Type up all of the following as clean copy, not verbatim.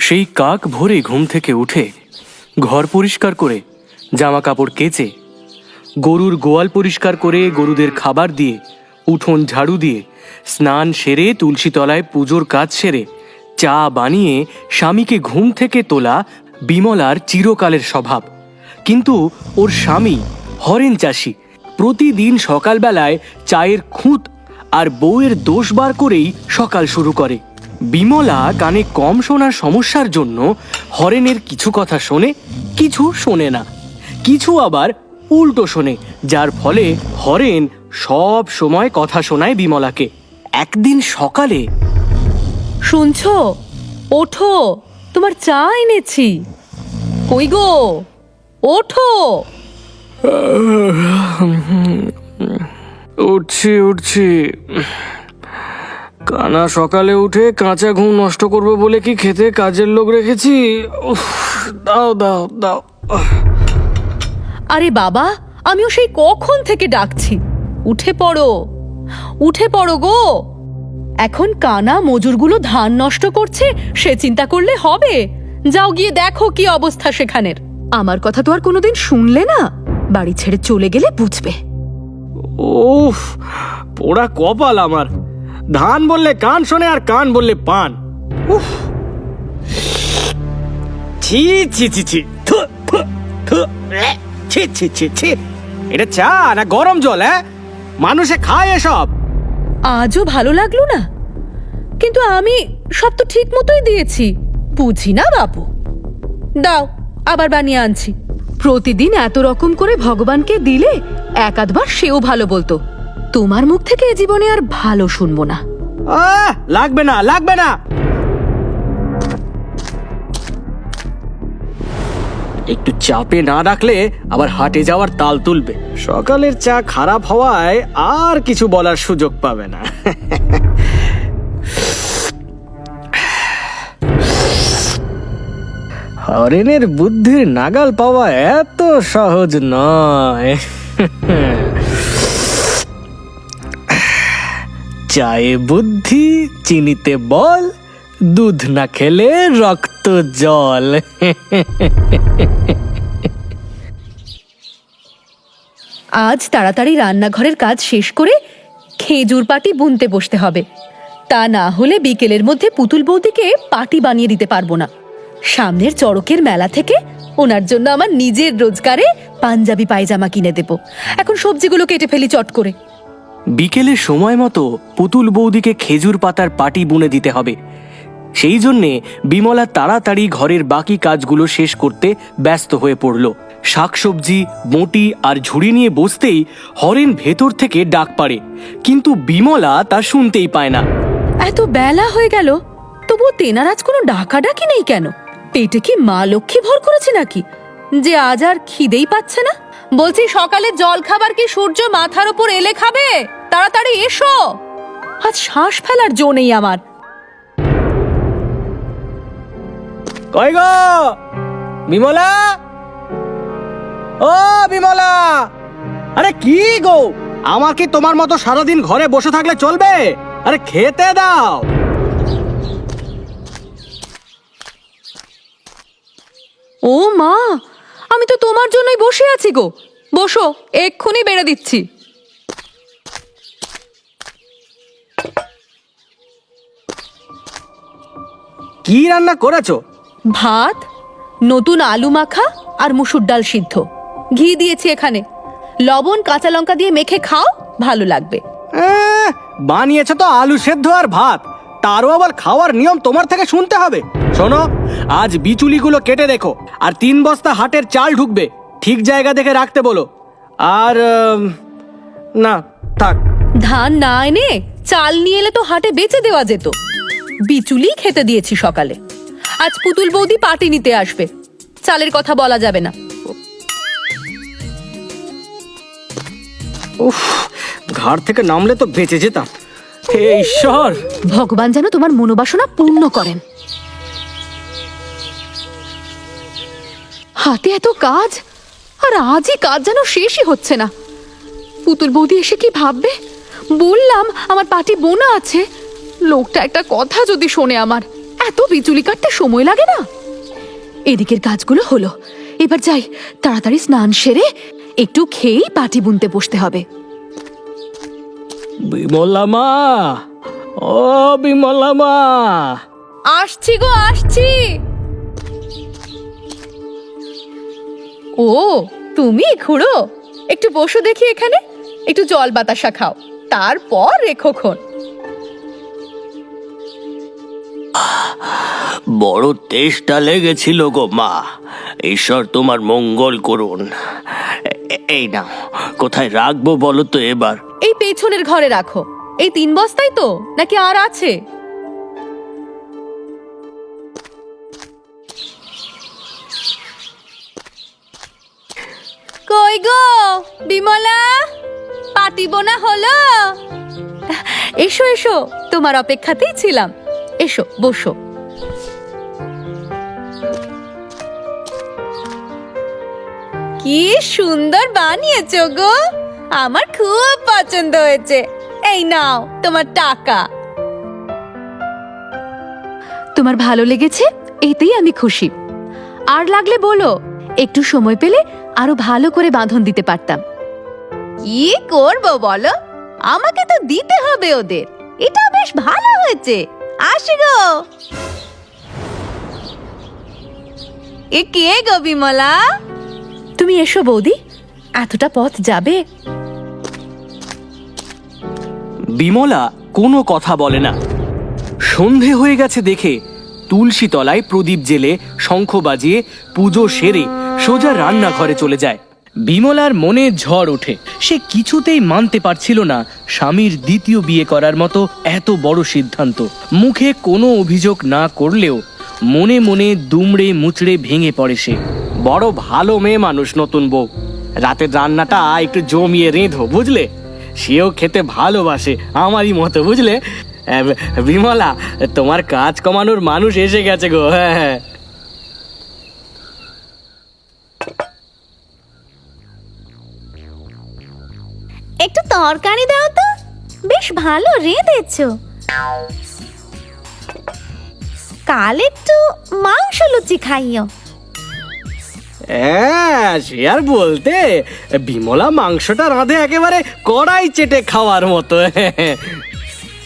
সেই কাক ভোরে ঘুম থেকে উঠে ঘর পরিষ্কার করে, জামা কাপড় কেচে, গরুর গোয়াল পরিষ্কার করে, গরুদের খাবার দিয়ে, উঠোন ঝাড়ু দিয়ে, স্নান সেরে তুলসী তলায় পুজোর কাজ সেরে, চা বানিয়ে স্বামীকে ঘুম থেকে তোলা বিমলার চিরকালের স্বভাব। কিন্তু ওর স্বামী হরেন চাষি প্রতিদিন সকালবেলায় চায়ের খুঁত আর বউয়ের দোষ বার করেই সকাল শুরু করে। বিমলা কানে কম শোনার সমস্যার জন্য হরেনের কিছু কথা শোনে, কিছু শোনে না, কিছু আবার উল্টো শোনে, যার ফলে হরেন সব সময় কথা শোনায় বিমলাকে। একদিন সকালে, শুনছো? ওঠো, তোমার চা এনেছি। কই গো, ওঠো। উঠছি উঠছি। কানা সকালে উঠে কাঁচা ঘুম নষ্ট করবে বলে কি খেতে কাজের লোক রেখেছি? দাও দাও দাও। আরে বাবা, আমিও সেই কখন থেকে ডাকছি। উঠে পড়ো, উঠে পড়ো গো। এখন কানা মজুরগুলো ধান নষ্ট করছে, সে চিন্তা করলে হবে? যাও গিয়ে দেখো কি অবস্থা সেখানের। আমার কথা তো আর কোনোদিন শুনলে না, বাড়ি ছেড়ে চলে গেলে বুঝবে। উফ, পোড়া কপাল আমার। ধান বললে কান শোনে আর কান বললে পান। উফ, ছি ছি ছি ছি, থু, থু, থু, ছি ছি ছি ছি। এটা চা না গরম জল? মানুষে খায় এসব? আজও ভালো লাগলো না, কিন্তু আমি সব তো ঠিক মতোই দিয়েছি। বুঝি না বাবু। দাও, আবার বানিয়ে আনছি। প্রতিদিন এত রকম করে ভগবানকে দিলে এক আধবার সেও ভালো বলতো। তোমার মুখ থেকে এ জীবনে আর ভালো শুনবো না। লাগবে না, লাগবে না। একটু চাপে না রাখলে আবার হাটে যাওয়ার তাল তুলবে। সকালের চা খারাপ হওয়ায় আর কিছু বলার সুযোগ পাবে না। হরেনের বুদ্ধির নাগাল পাওয়া এত সহজ নয়। চায়ে বুদ্ধি, চিনিতে বল, দুধ না খেলে রক্ত জল। আজ তাড়াতাড়ি রান্নাঘরের কাজ শেষ করে খেজুর পাটি বুনতে বসতে হবে। তা না হলে বিকেলের মধ্যে পুতুল বৌদিকে পাটি বানিয়ে দিতে পারবো না। সামনের চড়কের মেলা থেকে ওনার জন্য আমার নিজের রোজগারে পাঞ্জাবি পায়জামা কিনে দেব। এখন সবজিগুলো কেটে ফেলি চট করে। বিকেলের সময় মতো পুতুল বৌদিকে খেজুর পাতার পাটি বুনে দিতে হবে। সেই জন্যে বিমলা তাড়াতাড়ি ঘরের বাকি কাজগুলো শেষ করতে ব্যস্ত হয়ে পড়ল। শাকসবজি, বঁটি আর ঝুড়ি নিয়ে বসতেই হরেন ভেতর থেকে ডাক পাড়ে, কিন্তু বিমলা তা শুনতেই পায় না। এত বেলা হয়ে গেল, তবুও তেনার আজ কোনো ডাকাডাকি নেই কেন? পেটে কি মা লক্ষ্মী ভর করেছে নাকি, যে আজ আর খিদেই পাচ্ছে না? বলছি, সকালে জল খাবার কি সূর্য মাথার উপর এলে খাবে? তাড়াতাড়ি এসো, আজ শ্বাস ফেলার জো নেই আমার। কই গো বিমলা? ও বিমলা! আরে কি গো, আমার কি তোমার মতো সারাদিন ঘরে বসে থাকলে চলবে? আরে খেতে দাও। ও মা, আমি তো তোমার জন্যই বসে আছি গো। বসো, এক্ষুনি বেড়ে দিচ্ছি। কি রান্না করেছো? ভাত, নতুন আলু মাখা আর মুসুর ডাল সিদ্ধ। ঘি দিয়েছি এখানে, লবণ কাঁচা লঙ্কা দিয়ে মেখে খাও, ভালো লাগবে। বানিয়েছো তো আলু সেদ্ধ আর ভাত, তারও আবার খাওয়ার নিয়ম তোমার থেকে শুনতে হবে? শোনো, আজ বিচুলিগুলো কেটে রেখো, আর 3 বস্তা হাটের চাল ঢুকবে, ঠিক জায়গা দেখে রাখতে বলো। আর না থাক। ধান না এনে চাল নিয়ে এলে তো হাটে বেচে দেওয়া যেত। বিচুলি খেতে দিয়েছি সকালে। আজ পুতুল বৌদি পাটি নিতে আসবে, চালের কথা বলা যাবে না। উফ, ঘাড় থেকে নামলে তো বেঁচে যেতাম। হে ঈশ্বর, ভগবান যেন তোমার মনোবাসনা পূর্ণ করেন। হাতে এত কাজ, আর আজই কাজ যেন শেষই হচ্ছে না। পুতুল বৌদি এসে কি ভাববে? বললাম আমার পাটি বোনা আছে, লোকটা একটা কথা যদি শোনে আমার, এত বিচুলি কাটতে সময় লাগে না। এদিকের কাজগুলো হলো, এবার যাই, তাড়াতাড়ি স্নান সেরে একটু খেয়েই পাটি বুনতে বসতে হবে। বিমলা মা, ও বিমলা মা। আসছি গো, আসছি। ও তুমি খুড়ো, একটু বসো দেখি এখানে, একটু জল বাতাসা খাও, তারপর রেখোক্ষণ। বড় তেষ্টা লেগেছিল গো মা, ঈশ্বর তোমার মঙ্গল করুন। এই নাও, কোথায় রাখবো বলো তো এবার? এই পেছনের ঘরে রাখো। এই 3 বস্তাই তো, নাকি আর আছে? কই গো বিমলা, পাটি বোনা হলো? এসো এসো, তোমার অপেক্ষাতেই ছিলাম, এসো বসো। কি সুন্দর বানিয়েছো গো, আমার খুব পছন্দ হয়েছে। এই নাও তোমার টাকা। তোমার ভালো লেগেছে, এতেই আমি খুশি। আর লাগলে বলো, একটু সময় পেলে আরো ভালো করে বাঁধন দিতে পারতাম। কি করব বলো, আমাকে তো দিতে হবে ওদের। এটা বেশ ভালো হয়েছে, আসি গো। এ কে গো বিমলা? তুমি এসো বৌদি, এতটা পথ যাবে? বিমলা কোনো কথা বলে না। সন্ধে হয়ে গেছে দেখে তুলসী তলায় প্রদীপ জেলে শঙ্খ বাজিয়ে পুজো সেরে সোজা রান্নাঘরে চলে যায়। বিমলার মনে ঝড় ওঠে। সে কিছুতেই মানতে পারছিল না স্বামীর দ্বিতীয় বিয়ে করার মতো এত বড় সিদ্ধান্ত। মুখে কোনো অভিযোগ না করলেও মনে মনে দুমড়ে মুচড়ে ভেঙে পড়ে সে। বড় ভালো মেয়ে মানুষ নতুন বউ, রাতের রান্নাটা একটু জমিয়ে রেঁধো বুঝলে, সেও খেতে ভালোবাসে আমারই মতো বুঝলে। বিমলা, তোমার কাজ কমানোর মানুষ এসে গেছে গো। হ্যাঁ, একটু তরকারি দাও তো, বেশ ভালো রেঁধেছো। কাল একটু মাংস লুচি খাইও। হ্যাঁ, সে আর বলতে, বিমলা মাংসটা রাঁধে একেবারে কড়াই চেটে খাওয়ার মতো।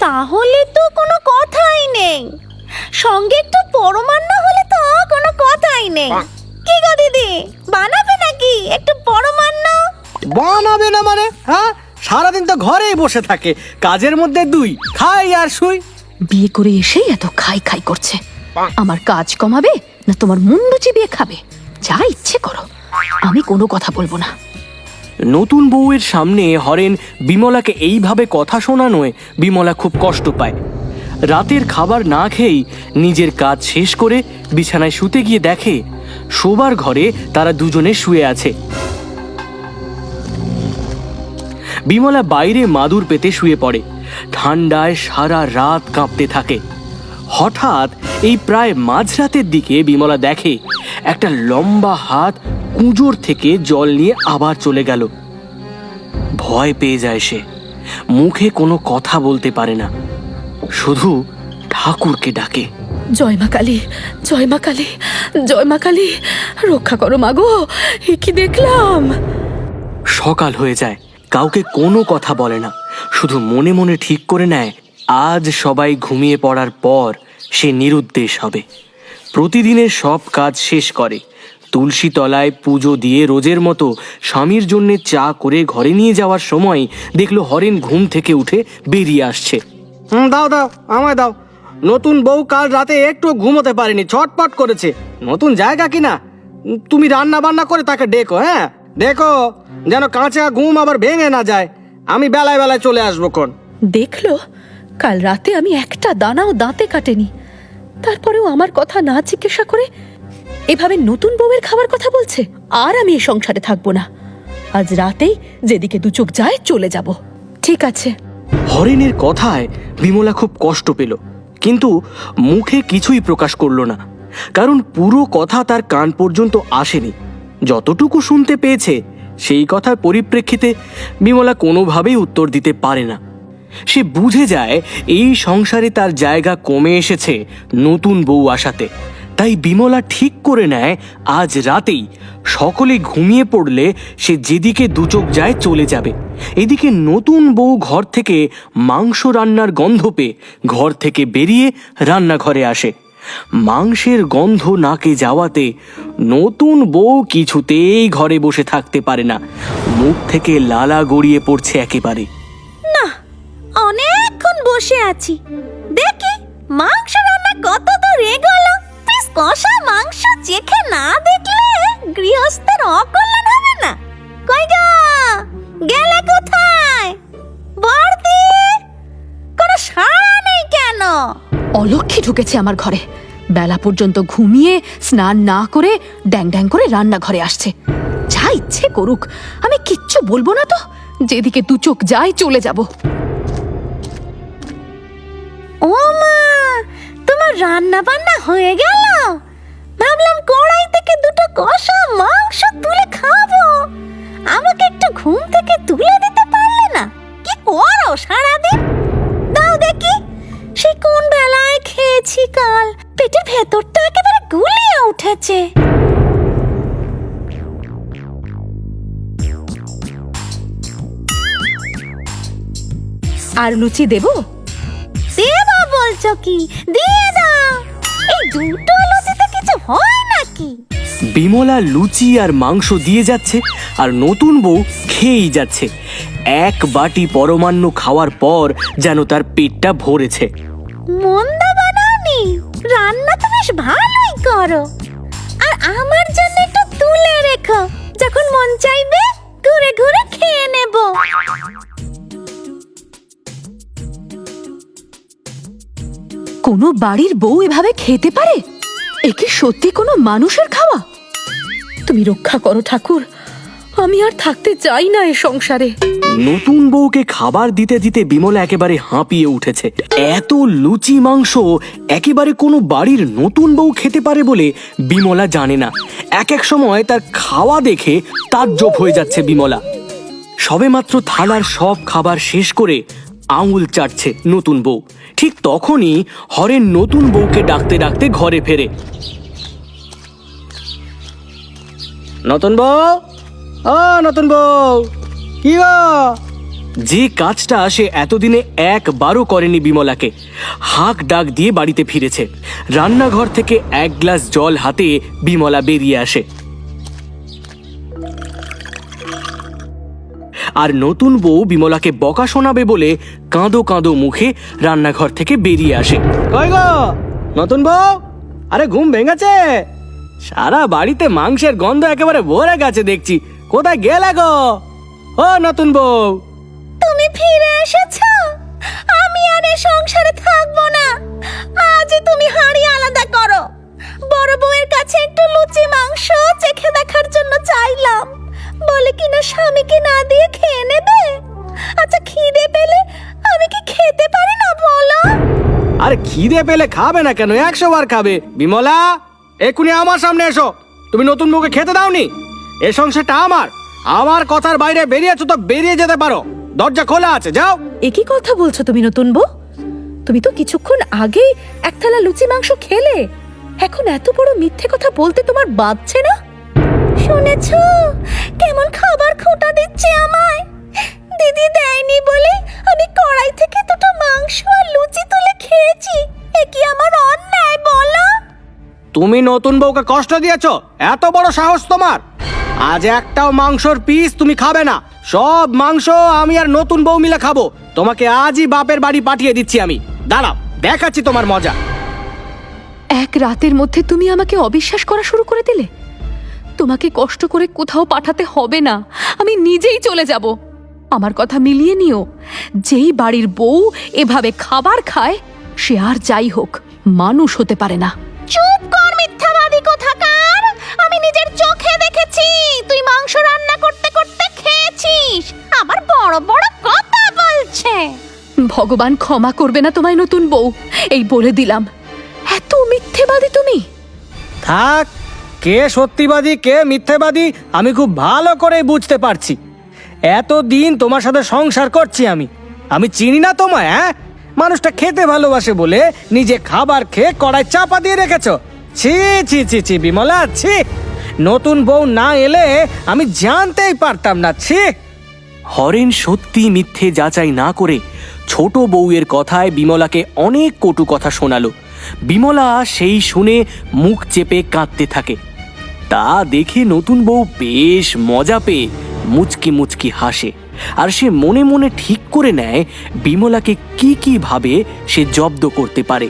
তাহলে তো কোনো কথাই নেই, সঙ্গে একটু পরমান্ন হলে তো কোনো কথাই নেই। কি গো দিদি, বানাবে নাকি একটু পরমান্ন? বানাবে না মানে? হ্যাঁ, সারাদিন তো ঘরেই বসে থাকে, কাজের মধ্যে দুই, খাই আর শুই। বিয়ে করে এসেই এত খাই খাই করছে। আমার কাজ কমাবে না তোমার মুন্ডু চিবিয়ে খাবে? যা ইচ্ছে করো, আমি কোনো কথা বলবো না। নতুন বউয়ের সামনে হরেন বিমলাকে এইভাবে কথা শোনানোয় বিমলা খুব কষ্ট পায়। রাতের খাবার না খেয়েই নিজের কাজ শেষ করে বিছানায় শুতে গিয়ে দেখে শোবার ঘরে তারা দুজনে শুয়ে আছে। বিমলা বাইরে মাদুর পেতে শুয়ে পড়ে, ঠান্ডায় সারা রাত কাঁপতে থাকে। হঠাৎ এই প্রায় মাঝরাতের দিকে বিমলা দেখে একটা লম্বা হাত কুঁজোর থেকে জল নিয়ে আবার চলে গেল। ভয় পেয়ে যায় সে, মুখে কোনো কথা বলতে পারে না, শুধু ঠাকুরকে ডাকে, জয় মা কালী, জয় মা কালী, জয় মা কালী, রক্ষা করো মাগো, এ কি দেখলাম। সকাল হয়ে যায়, কাউকে কোনো কথা বলে না, শুধু মনে মনে ঠিক করে নেয় আজ সবাই ঘুমিয়ে পড়ার পর সে নিরুদ্দেশ হবে। প্রতিদিনের সব কাজ শেষ করে তুলসী তলায় পুজো দিয়ে রোজের মতো স্বামীর জন্য চা করে ঘরে নিয়ে যাওয়ার সময় দেখলো হরেন ঘুম থেকে উঠে বেরিয়ে আসছে। দাও দাও, আমায় দাও। নতুন বউ কাল রাতে একটু ঘুমোতে পারেনি, ছটপট করেছে। নতুন জায়গা কিনা, তুমি রান্না বান্না করে তাকে ডেকো। হ্যাঁ, দেখো যেন কাঁচা ঘুম আবার ভেঙে না যায়। আমি বেলায় বেলায় চলে আসবো কোন। দেখলো, কাল রাতে আমি একটা দানাও দাঁতে কাটেনি, তারপরেও আমার কথা না জিজ্ঞাসা করে এভাবে নতুন বউয়ের খাবার কথা বলছে। আর আমি এই সংসারে থাকবো না, আজ রাতেই যেদিকে দু চোখ যায় চলে যাব। ঠিক আছে। হরেনের কথায় বিমলা খুব কষ্ট পেল, কিন্তু মুখে কিছুই প্রকাশ করলো না, কারণ পুরো কথা তার কান পর্যন্ত আসেনি। যতটুকু শুনতে পেয়েছে সেই কথার পরিপ্রেক্ষিতে বিমলা কোনোভাবেই উত্তর দিতে পারে না। সে বুঝে যায় এই সংসারে তার জায়গা কমে এসেছে নতুন বউ আসাতে। তাই বিমলা ঠিক করে নেয় আজ রাতেই সকলে ঘুমিয়ে পড়লে সে যেদিকে দুচোখ যায় চলে যাবে। এদিকে নতুন বউ ঘর থেকে মাংস রান্নার গন্ধ পেয়ে ঘর থেকে বেরিয়ে রান্নাঘরে আসে। মাংসের গন্ধ নাকে যাওয়াতে নতুন বউ কিছুতেই ঘরে বসে থাকতে পারে না, মুখ থেকে লালা গড়িয়ে পড়ছে একেবারে। না, অনেকক্ষণ বসে আছি, দেখি মাংস রান্না কত দূর এগোলো। বেশ কষা মাংস চেখে না দেখলে গৃহস্থের অকল্যাণ হবে না। কই গো, গেলে কোথায়? বর্দি, কোনো সাড়া নেই কেন? অলক্ষী ঢুকেছে আমার ঘরে, বেলা পর্যন্ত ঘুমিয়ে স্নান না করে ড্যাং ড্যাং করে রান্নাঘরে আসছে। যা ইচ্ছে করুক, আমি কিচ্ছু বলবো না তো, যেদিকে দু চোখ যায় চলে যাব। ও মা, তোমার রান্না বান্না হয়ে গেল? ভাবলাম কড়াই থেকে দুটো কষা মাংস তুলে খাবো। আমাকে একটু ঘুম থেকে তুলে দিতে পারলে না? কি করো সারাদিন? দাও দেখি, সে কোন বেলায় খেয়েছি কাল, পেটের ভেতরটা একেবারে গুলিয়ে উঠেছে। আর লুচি দেবো? দেবা বলছো কি? দিয়ে দাও। এই দুটো লুচিতে কিছু হয় নাকি? বিমলা লুচি আর মাংস দিয়ে যাচ্ছে আর নতুন বউ খেয়েই যাচ্ছে। এক বাটি পরমান্ন খাওয়ার পর যেন তার পেটটা ভরেছে। মন্দ বানাওনি, রান্না তো বেশ ভালোই করো। আর আমার জন্য একটু তুলে রেখো, যখন মন চাইবে ঘুরে ঘুরে খেয়ে নেব। কোনো বাড়ির বউ এভাবে খেতে পারে? এ কি সত্যি কোনো মানুষের খাওয়া? তুমি রক্ষা করো ঠাকুর, আমি আর থাকতে চাই না এ সংসারে। নতুন বউকে খাবার দিতে দিতে বিমলা একেবারে হাঁপিয়ে উঠেছে। এত লুচি মাংস একেবারে কোনো বাড়ির নতুন বউ খেতে পারে বলে বিমলা জানে না। এক এক সময় তার খাওয়া দেখে তাজ্জব হয়ে যাচ্ছে বিমলা। সবেমাত্র থালার সব খাবার শেষ করে আঙুল চাটছে নতুন বউ, ঠিক তখনই হরেন নতুন বউকে ডাকতে ডাকতে ঘরে ফেরে। নতুন বউ, ও নতুন বউ, কি গো? যে কাজটা সে এতদিনে একবারও করেনি বিমলাকে, হাঁক ডাক দিয়ে বাড়িতে ফিরেছে। রান্নাঘর থেকে এক গ্লাস জল হাতে বিমলা বেরিয়ে আসে। আর নতুন বউ বিমলাকে বকা শোনাবে বলে কাঁদো কাঁদো মুখে রান্নাঘর থেকে বেরিয়ে আসে। কই গো নতুন বউ, আরে ঘুম ভেঙেছে? সারা বাড়িতে মাংসের গন্ধ একেবারে ভরে গেছে দেখছি, কোথায় গেলে গো? ও নতুন বউ, তুমি ফিরে এসেছো? আমি আর এই সংসারে থাকবো না। আজ তুমি হাঁড়ি আলাদা করো। বড় বউয়ের কাছে একটু লুচি মাংস চেখে দেখার জন্য চাইলাম, বলে কিনা স্বামীকে না দিয়ে খেয়ে নেবে। আচ্ছা, খিদে পেলে আমি কি খেতে পারি না বলো? আরে খিদে পেলে খাবে না কেন, 100 বার খাবে। বিমলা, এক্ষুনি আমার সামনে এসো। তুমি নতুন বউকে খেতে দাওনি? এ সংসারটা আমার কথার বাইরে বেরিয়েছো তো বেরিয়ে যেতে পারো, দরজা খোলা আছে, যাও। একই কথা বলছো তুমি নতুন বউ? তুমি তো কিছুক্ষণ আগেই এক থালা লুচি মাংস খেলে, এখন এত বড় মিথ্যে কথা বলতে তোমার বাধছে না? শুনেছো কেমন খাবার খোঁটা দিচ্ছে আমায়? দিদি দেয়নি বলে আমি কড়াই থেকে দুটো মাংস আর লুচি তুলে খেয়েছি। এ কি আমার অন্যায় বলো? তুমি নতুন বউকে কষ্ট দিয়েছো? এত বড় সাহস তোমার? আজ একটাও মাংসর পিস তুমি খাবে না। সব মাংস আমি আর নতুন বউ মিলে খাবো। তোমাকে আজই বাপের বাড়ি পাঠিয়ে দিচ্ছি আমি। দাঁড়াও, দেখাচ্ছি তোমার মজা। এক রাতের মধ্যে তুমি আমাকে অবিশ্বাস করা শুরু করে দিলে। তোমাকে কষ্ট করে কোথাও পাঠাতে হবে না, আমি নিজেই চলে যাব। আমার কথা মিলিয়ে নিও, যেই বাড়ির বউ এভাবে খাবার খায় সে আর যাই হোক মানুষ হতে পারে না। চুপ কর মিথ্যাবাদী কোথাকার! আমি নিজের চোখে দেখেছি তুই মাংস রান্না করতে করতে খেয়েছিস। আবার বড় বড় কথা বলছে। ভগবান ক্ষমা করবে না তোমায় নতুন বউ, এই বলে দিলাম। এত মিথ্যেবাদী তুমি। থাক, কে সত্যিবাদী কে মিথ্যেবাদী আমি খুব ভালো করে বুঝতে পারছি। এতদিন তোমার সাথে সংসার করছি আমি, আমি চিনি না তোমায়? হ্যাঁ, মানুষটা খেতে ভালোবাসে বলে নিজে খাবার খেয়ে কড়াই চাপা দিয়ে রেখেছো। ছি ছি ছি ছি বিমলা, ছি। নতুন বউ না এলে আমি জানতেই পারতাম না, ছি। হরেন সত্যি মিথ্যে যাচাই না করে ছোট বউয়ের কথায় বিমলাকে অনেক কটু কথা শোনালো। বিমলা সেই শুনে মুখ চেপে কাঁদতে থাকে। তা দেখে নতুন বউ বেশ মজা পেয়ে মুচকি মুচকি হাসে, আর সে মনে মনে ঠিক করে নেয় বিমলাকে কি কি ভাবে সে জব্দ করতে পারে।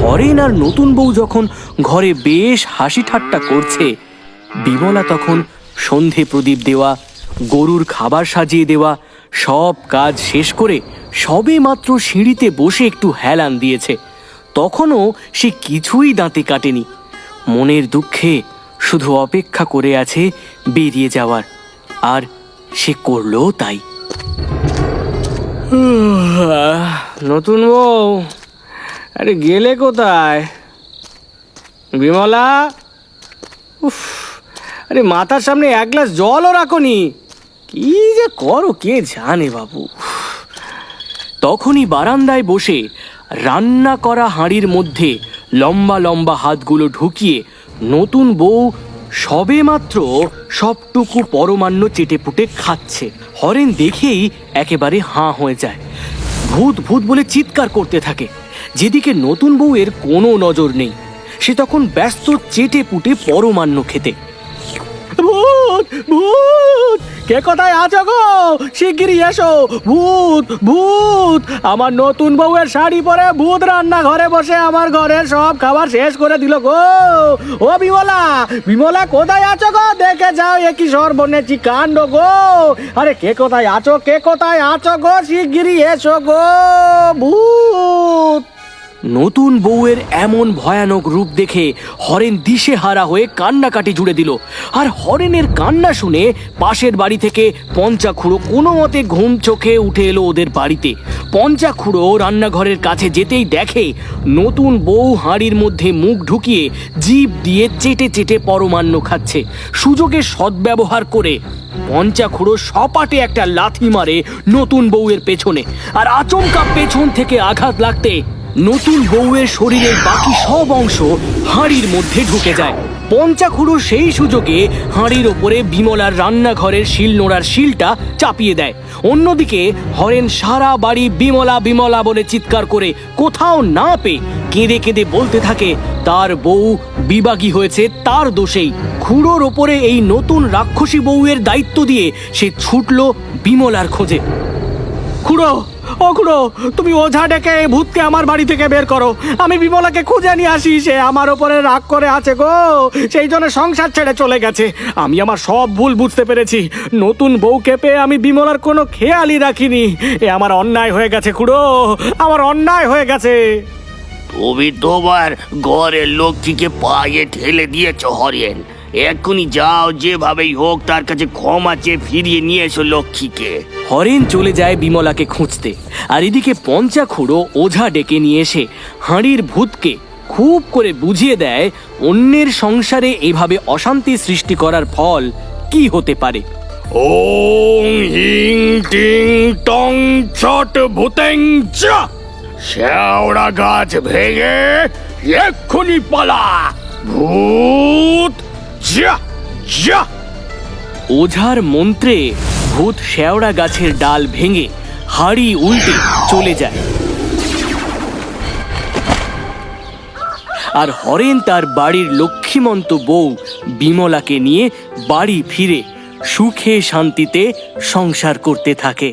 হরেন আর নতুন বউ যখন ঘরে বেশ হাসি ঠাট্টা করছে, বিমলা তখন সন্ধে প্রদীপ দেওয়া, গরুর খাবার সাজিয়ে দেওয়া সব কাজ শেষ করে সবে মাত্র সিঁড়িতে বসে একটু হেলান দিয়েছে। তখনও সে কিছুই দাঁতে কাটেনি। মনের দুঃখে শুধু অপেক্ষা করে আছে বেরিয়ে যাওয়ার, আর সে করলো তাই। নতুন বউ, আরে গেলে কোথায়? বিমলা, উফ, আরে মাথার সামনে এক গ্লাস জলও রাখোনি। কি যে করো কে জানে বাবু। তখনই বারান্দায় বসে রান্না করা হাঁড়ির মধ্যে লম্বা লম্বা হাতগুলো ঢুকিয়ে নতুন বউ সবেমাত্র সবটুকু পরমান্ন চেটেপুটে খাচ্ছে। হরেন দেখেই একেবারে হাঁ হয়ে যায়। ভূত ভূত বলে চিৎকার করতে থাকে। যেদিকে নতুন বউয়ের কোনো নজর নেই, সে তখন ব্যস্ত চেটেপুটে পরমান্ন খেতে। ভূত ভূত, কে কোথায় আছো গো? শিগগিরই এসো। ভূত ভূত, আমার নতুন বউয়ের শাড়ি পরে ভূত রান্না ঘরে বসে আমার ঘরের সব খাবার শেষ করে দিল গো। ও বিমলা, বিমলা কোথায় আছো গো? দেখে যাও, এ কি সর্বনেচি কাণ্ড গো। আরে কে কোথায় আছো, কে কোথায় আছো গো? শিগগিরই এসো গো। ভূত। নতুন বউয়ের এমন ভয়ানক রূপ দেখে হরেন দিশেহারা হয়ে কান্নাকাটি জুড়ে দিল। আর হরেনের কান্না শুনে পাশের বাড়ি থেকে পঞ্চাখুড়ো কোনো মতে ঘুম চোখে উঠে এলো ওদের বাড়িতে। পঞ্চাখুড়ো রান্নাঘরের কাছে যেতেই দেখে নতুন বউ হাঁড়ির মধ্যে মুখ ঢুকিয়ে জিভ দিয়ে চেটে চেটে পরমান্ন খাচ্ছে। সুযোগের সদ্ব্যবহার করে পঞ্চাখুড়ো সপাটে একটা লাথি মারে নতুন বউয়ের পেছনে, আর আচমকা পেছন থেকে আঘাত লাগতে নতুন বউয়ের শরীরের বাকি সব অংশ হাঁড়ির মধ্যে ঢুকে যায়। পঞ্চাখুড়ো সেই সুযোগে হাঁড়ির ওপরে বিমলার রান্নাঘরের শিল নোড়ার শিলটা চাপিয়ে দেয়। অন্যদিকে হরেন সারা বাড়ি বিমলা বিমলা বলে চিৎকার করে কোথাও না পেয়ে কেঁদে কেঁদে বলতে থাকে তার বউ বিবাগী হয়েছে তার দোষেই। খুড়োর ওপরে এই নতুন রাক্ষসী বউয়ের দায়িত্ব দিয়ে সে ছুটল বিমলার খোঁজে। খুড়ো, ও খুড়ো, তুমি ওঝা ডেকে এই ভূতকে আমার বাড়ি থেকে বের করো। আমি বিমলাকে খুঁজে নিয়ে আসি। সে আমার ওপরে রাগ করে আছে গো, সেই জন্য সংসার ছেড়ে চলে গেছে। আমি আমার সব ভুল বুঝতে পেরেছি। নতুন বউকে পেয়ে আমি বিমলার কোনো খেয়ালই রাখিনি। এ আমার অন্যায় হয়ে গেছে খুড়ো, আমার অন্যায় হয়ে গেছে। তুমি তোমার ঘরের লক্ষ্মীকে পায়ে ঠেলে দিয়েছ হরেন। এক্ষুনি যাও, যেভাবেই হোক তার কাছে ক্ষমা চেয়ে ফিরিয়ে নিয়ে এসো লক্ষ্মীকে। হরেন চলে যায় বিমলাকে খুঁজতে, আর এদিকে পঞ্চাখুড়ো ওঝা ডেকে নিয়ে এসে হাঁড়ির ভূতকে খুব করে বুঝিয়ে দেয় অন্যের সংসারে এভাবে অশান্তি সৃষ্টি করার ফল কি হতে পারে। ওং হিং টিং টং ছট ভূতেং চা, শেওড়া গাছ ভেঙে এক্ষুনি পালা ভূত যা যা। ওঝার মন্ত্রে ভূত শেওড়া গাছের ডাল ভেঙে হাঁড়ি উল্টে চলে যায়, আর হরেন তার বাড়ির লক্ষ্মীমন্ত বউ বিমলাকে নিয়ে বাড়ি ফিরে সুখে শান্তিতে সংসার করতে থাকে।